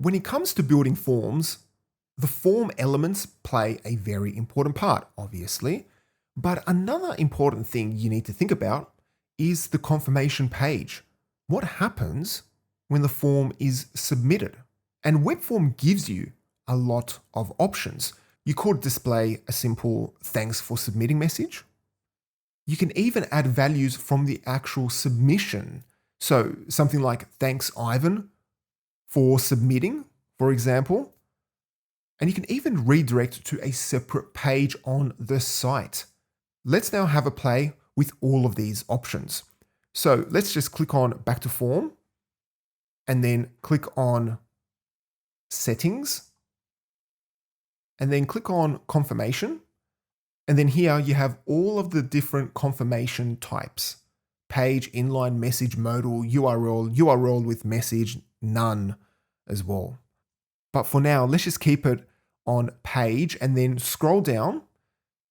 When it comes to building forms, the form elements play a very important part, obviously. But another important thing you need to think about is the confirmation page. What happens when the form is submitted? And Webform gives you a lot of options. You could display a simple "thanks for submitting" message. You can even add values from the actual submission. So something like "thanks, Ivan, for submitting," for example. And you can even redirect to a separate page on the site. Let's now have a play with all of these options. So let's just click on Back to Form and then click on Settings and then click on Confirmation. And then here you have all of the different confirmation types: page, inline, message, modal, URL, URL with message, none as well. But for now, let's just keep it on page and then scroll down.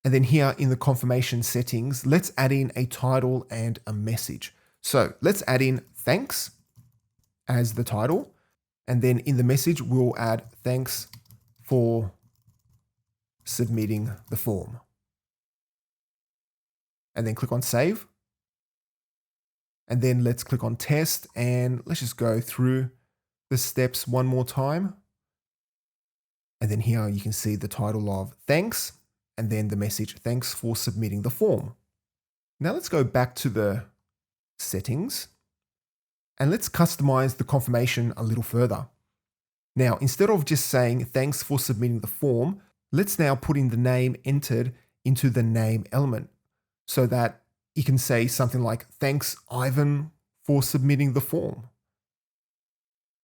And then here in the confirmation settings, let's add in a title and a message. So let's add in "thanks" as the title. And then in the message, we'll add "thanks for submitting the form." And then click on Save. And then let's click on Test and let's just go through the steps one more time. And then here you can see the title of "thanks" and then the message "thanks for submitting the form." Now let's go back to the settings and let's customize the confirmation a little further. Now, instead of just saying "thanks for submitting the form," let's now put in the name entered into the name element so that you can say something like "thanks, Ivan, for submitting the form."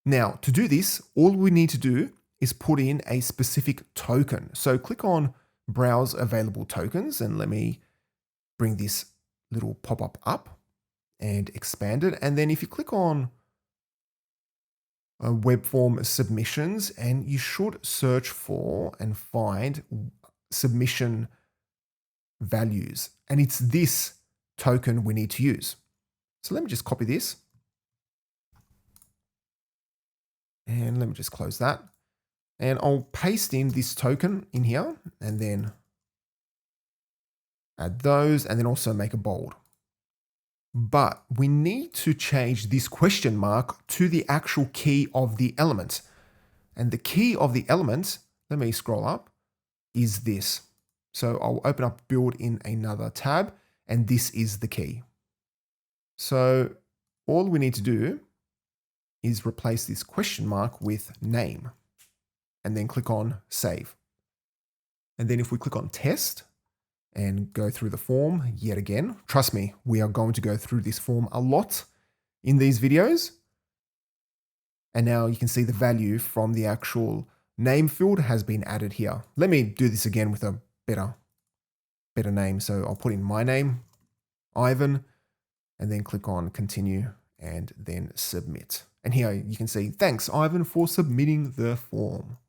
Now, to do this, all we need to do is put in a specific token. So click on Browse Available Tokens and let me bring this little pop-up up and expand it. And then if you click on Web Form Submissions, and you should search for and find submission values. And it's this token we need to use. So let me just copy this. And let me just close that. And I'll paste in this token in here and then add those and then also make a bold. But we need to change this question mark to the actual key of the element. And the key of the element, let me scroll up, is this. So I'll open up Build in another tab, and this is the key. So all we need to do is replace this question mark with name, and then click on Save. And then if we click on Test and go through the form yet again, trust me, we are going to go through this form a lot in these videos. And now you can see the value from the actual name field has been added here. Let me do this again with a better name. So I'll put in my name, Ivan, and then click on Continue and then Submit. And here you can see, "Thanks, Ivan, for submitting the form."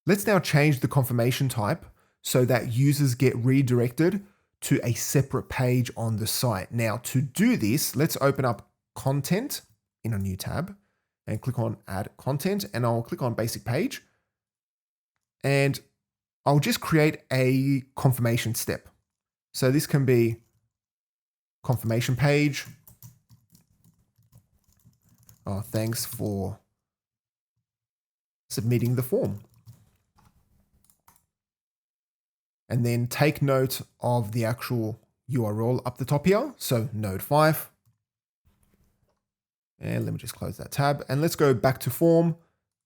Let's now change the confirmation type so that users get redirected to a separate page on the site. Now, to do this, let's open up Content in a new tab and click on Add Content, and I'll click on Basic Page. And I'll just create a confirmation step. So this can be confirmation page. Thanks for submitting the form. And then take note of the actual URL up the top here. So node 5. And let me just close that tab. And let's go back to Form,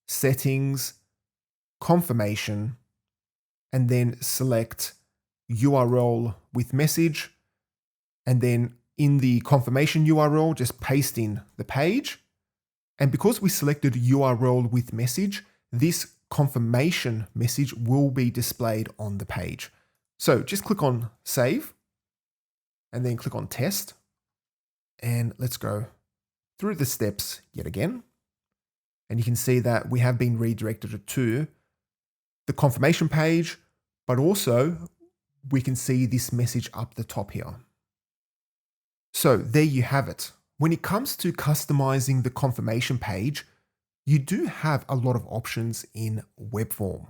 Settings, Confirmation, and then select URL with message. And then in the confirmation URL, just paste in the page. And because we selected URL with message, this confirmation message will be displayed on the page. So just click on Save and then click on Test. And let's go through the steps yet again. And you can see that we have been redirected to the confirmation page, but also we can see this message up the top here. So there you have it. When it comes to customizing the confirmation page, You do have a lot of options in web form.